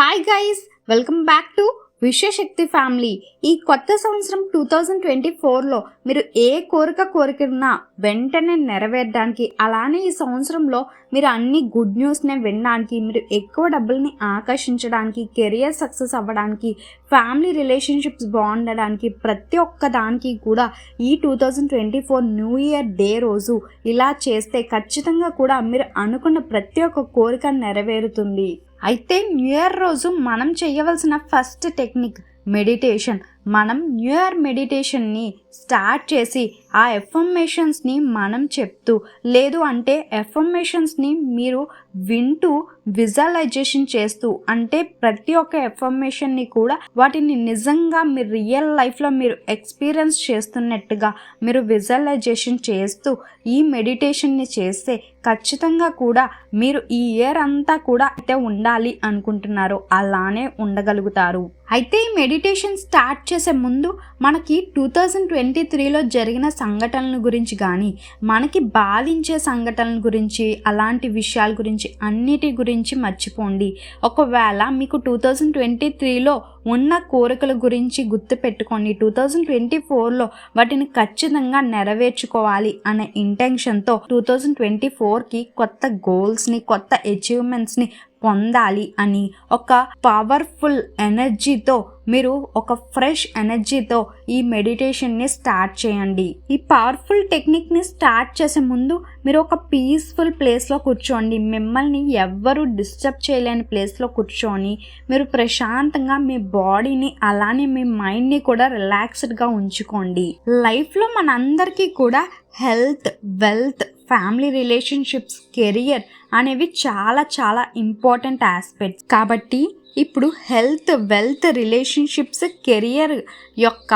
Hi guys, welcome back to Vishwashakti family. ఈ కొత్త సంవత్సరం 2024లో మీరు ఏ కోరికన్నా వెంటనే నెరవేరడానికి, అలానే ఈ సంవత్సరంలో మీరు అన్ని గుడ్ న్యూస్నే వినడానికి, మీరు ఎక్కువ డబ్బుల్ని ఆకర్షించడానికి, కెరియర్ సక్సెస్ అవ్వడానికి, ఫ్యామిలీ రిలేషన్షిప్స్ బాగుండడానికి, ప్రతి ఒక్క దానికి కూడా ఈ 2024 న్యూ ఇయర్ డే రోజు ఇలా చేస్తే ఖచ్చితంగా కూడా మీరు అనుకున్న ప్రతి ఒక్క కోరిక నెరవేరుతుంది. అయితే న్యూ ఇయర్ రోజు మనం చేయవలసిన ఫస్ట్ టెక్నిక్ మెడిటేషన్. మనం న్యూ ఇయర్ మెడిటేషన్ని స్టార్ట్ చేసి ఆ ఎఫర్మేషన్స్ని మనం చెప్తూ, లేదు అంటే ఎఫర్మేషన్స్ని మీరు వింటూ విజువలైజేషన్ చేస్తూ, అంటే ప్రతి ఒక్క ఎఫర్మేషన్ని కూడా వాటిని నిజంగా మీరు రియల్ లైఫ్లో మీరు ఎక్స్పీరియన్స్ చేస్తున్నట్టుగా మీరు విజువలైజేషన్ చేస్తూ ఈ మెడిటేషన్ని చేస్తే ఖచ్చితంగా కూడా మీరు ఈ ఇయర్ అంతా కూడా అయితే ఉండాలి అనుకుంటున్నారో అలానే ఉండగలుగుతారు. అయితే ఈ మెడిటేషన్ స్టార్ట్ చేసే ముందు మనకి 2023లో జరిగిన సంఘటనల గురించి కానీ, మనకి బాధించే సంఘటనల గురించి, అలాంటి విషయాల గురించి అన్నిటి గురించి మర్చిపోండి. ఒకవేళ మీకు 2023లో ఉన్న కోరికల గురించి గుర్తుపెట్టుకోండి. 2024లో వాటిని ఖచ్చితంగా నెరవేర్చుకోవాలి అనే ఇంటెన్షన్తో 2024కి కొత్త గోల్స్ని, కొత్త అచీవ్మెంట్స్ని పొందాలి అని ఒక పవర్ఫుల్ ఎనర్జీతో, మీరు ఒక ఫ్రెష్ ఎనర్జీతో ఈ మెడిటేషన్ని స్టార్ట్ చేయండి. ఈ పవర్ఫుల్ టెక్నిక్ని స్టార్ట్ చేసే ముందు మీరు ఒక పీస్ఫుల్ ప్లేస్లో కూర్చోండి. మిమ్మల్ని ఎవ్వరూ డిస్టర్బ్ చేయలేని ప్లేస్లో కూర్చొని మీరు ప్రశాంతంగా మీ బాడీని, అలానే మీ మైండ్ని కూడా రిలాక్స్డ్గా ఉంచుకోండి. లైఫ్లో మనందరికీ కూడా health, wealth, family relationships, career అనేవి చాలా ఇంపార్టెంట్ ఆస్పెక్ట్స్. కాబట్టి ఇప్పుడు హెల్త్, వెల్త్, రిలేషన్షిప్స్, కెరియర్ యొక్క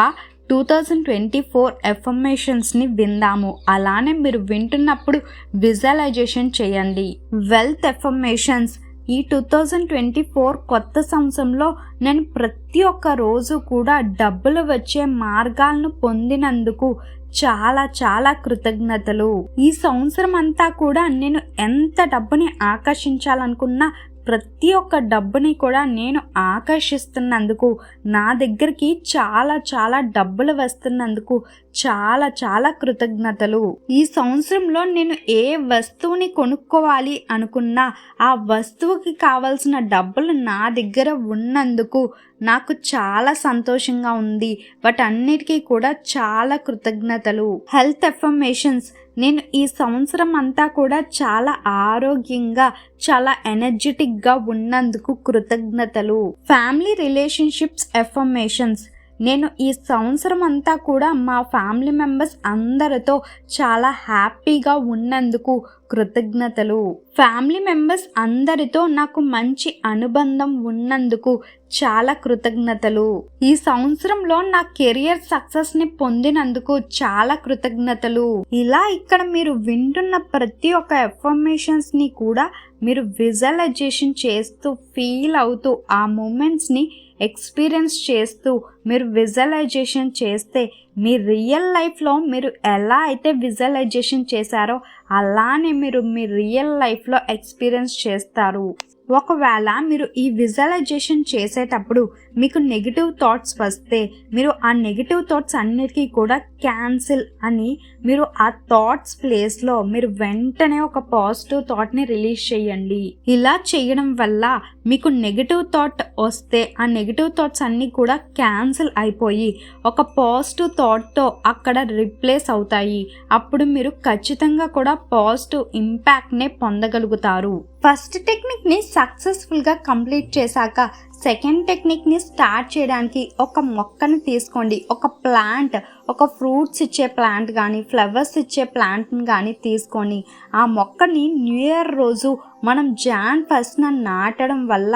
2024 ఎఫర్మేషన్స్ని విందాము. అలానే మీరు వింటున్నప్పుడు విజువలైజేషన్ చేయండి. Wealth affirmations. ఈ 2024 కొత్త సంవత్సరంలో నేను ప్రతి ఒక్క రోజు కూడా డబ్బులు వచ్చే మార్గాలను పొందినందుకు చాలా కృతజ్ఞతలు. ఈ సంవత్సరం అంతా కూడా నేను ఎంత డబ్బుని ఆకర్షించాలనుకున్నా ప్రతి ఒక్క డబ్బుని కూడా నేను ఆకర్షిస్తున్నందుకు, నా దగ్గరికి చాలా డబ్బులు వస్తున్నందుకు చాలా కృతజ్ఞతలు. ఈ సంవత్సరంలో నేను ఏ వస్తువుని కొనుక్కోవాలి అనుకున్నా ఆ వస్తువుకి కావాల్సిన డబ్బులు నా దగ్గర ఉన్నందుకు నాకు చాలా సంతోషంగా ఉంది. వాటన్నిటికీ కూడా చాలా కృతజ్ఞతలు. Health affirmations. నేను ఈ సంవత్సరం అంతా కూడా చాలా ఆరోగ్యంగా, చాలా ఎనర్జెటిక్గా ఉన్నందుకు కృతజ్ఞతలు. Family relationships affirmations. నేను ఈ సంవత్సరం అంతా కూడా మా ఫ్యామిలీ మెంబర్స్ అందరితో చాలా హ్యాపీగా ఉన్నందుకు కృతజ్ఞతలు. ఫ్యామిలీ మెంబర్స్ అందరితో నాకు మంచి అనుబంధం ఉన్నందుకు చాలా కృతజ్ఞతలు. ఈ సంవత్సరంలో నా కెరియర్ సక్సెస్ని పొందినందుకు చాలా కృతజ్ఞతలు. ఇలా ఇక్కడ మీరు వింటున్న ప్రతి ఒక్క ఎఫర్మేషన్స్ని కూడా మీరు విజువలైజేషన్ చేస్తూ, ఫీల్ అవుతూ, ఆ మూమెంట్స్ని ఎక్స్పీరియన్స్ చేస్తూ మీరు విజువలైజేషన్ చేస్తే మీ రియల్ లైఫ్లో మీరు ఎలా అయితే విజువలైజేషన్ చేశారో అలానే మీరు మీ రియల్ లైఫ్లో ఎక్స్పీరియన్స్ చేస్తారు. ఒకవేళ మీరు ఈ విజువలైజేషన్ చేసేటప్పుడు మీకు నెగిటివ్ థాట్స్ వస్తే, మీరు ఆ నెగిటివ్ థాట్స్ అన్నిటికీ కూడా క్యాన్సిల్ అని మీరు ఆ థాట్స్ ప్లేస్లో మీరు వెంటనే ఒక పాజిటివ్ థాట్ని రిలీజ్ చేయండి. ఇలా చేయడం వల్ల మీకు నెగిటివ్ థాట్ వస్తే ఆ నెగిటివ్ థాట్స్ అన్నీ కూడా క్యాన్సిల్ అయిపోయి ఒక పాజిటివ్ థాట్తో అక్కడ రీప్లేస్ అవుతాయి. అప్పుడు మీరు ఖచ్చితంగా కూడా పాజిటివ్ ఇంపాక్ట్నే పొందగలుగుతారు. ఫస్ట్ టెక్నిక్ని సక్సెస్ఫుల్గా కంప్లీట్ చేశాక సెకండ్ టెక్నిక్ని స్టార్ట్ చేయడానికి ఒక మొక్కని తీసుకోండి. ఒక ప్లాంట్, ఒక ఫ్రూట్స్ ఇచ్చే ప్లాంట్ కానీ, ఫ్లవర్స్ ఇచ్చే ప్లాంట్ని కానీ తీసుకొని ఆ మొక్కని న్యూ ఇయర్ రోజు మనం Jan 1న నాటడం వల్ల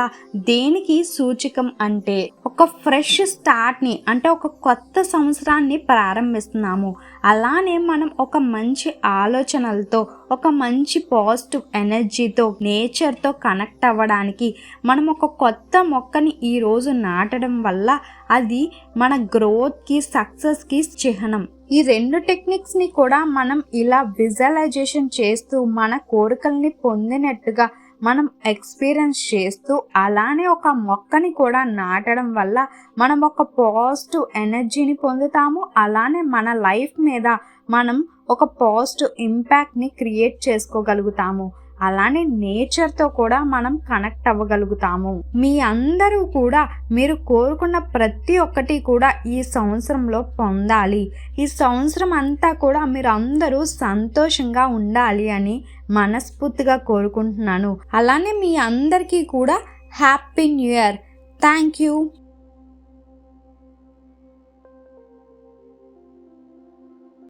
దేనికి సూచకం అంటే ఒక ఫ్రెష్ స్టార్ట్ని, అంటే ఒక కొత్త సంవత్సరాన్ని ప్రారంభిస్తున్నాము. అలానే మనం ఒక మంచి ఆలోచనలతో, ఒక మంచి పాజిటివ్ ఎనర్జీతో, నేచర్తో కనెక్ట్ అవ్వడానికి మనం ఒక కొత్త మొక్కని ఈరోజు నాటడం వల్ల అది మన గ్రోత్కి, సక్సెస్కి చిహ్నం. ఈ రెండు టెక్నిక్స్ని కూడా మనం ఇలా విజువలైజేషన్ చేస్తూ మన కోరికల్ని పొందినట్టుగా మనం ఎక్స్పీరియన్స్ చేస్తూ అలానే ఒక మొక్కని కూడా నాటడం వల్ల మనం ఒక పాజిటివ్ ఎనర్జీని పొందుతాము. అలానే మన లైఫ్ మీద మనం ఒక పాజిటివ్ ఇంపాక్ట్ని క్రియేట్ చేసుకోగలుగుతాము. అలానే నేచర్తో కూడా మనం కనెక్ట్ అవ్వగలుగుతాము. మీ అందరూ కూడా మీరు కోరుకున్న ప్రతి ఒక్కటి కూడా ఈ సంవత్సరంలో పొందాలి. ఈ సంవత్సరం అంతా కూడా మీరు అందరూ సంతోషంగా ఉండాలి అని మనస్ఫూర్తిగా కోరుకుంటున్నాను. అలానే మీ అందరికీ కూడా happy new year. Thank you.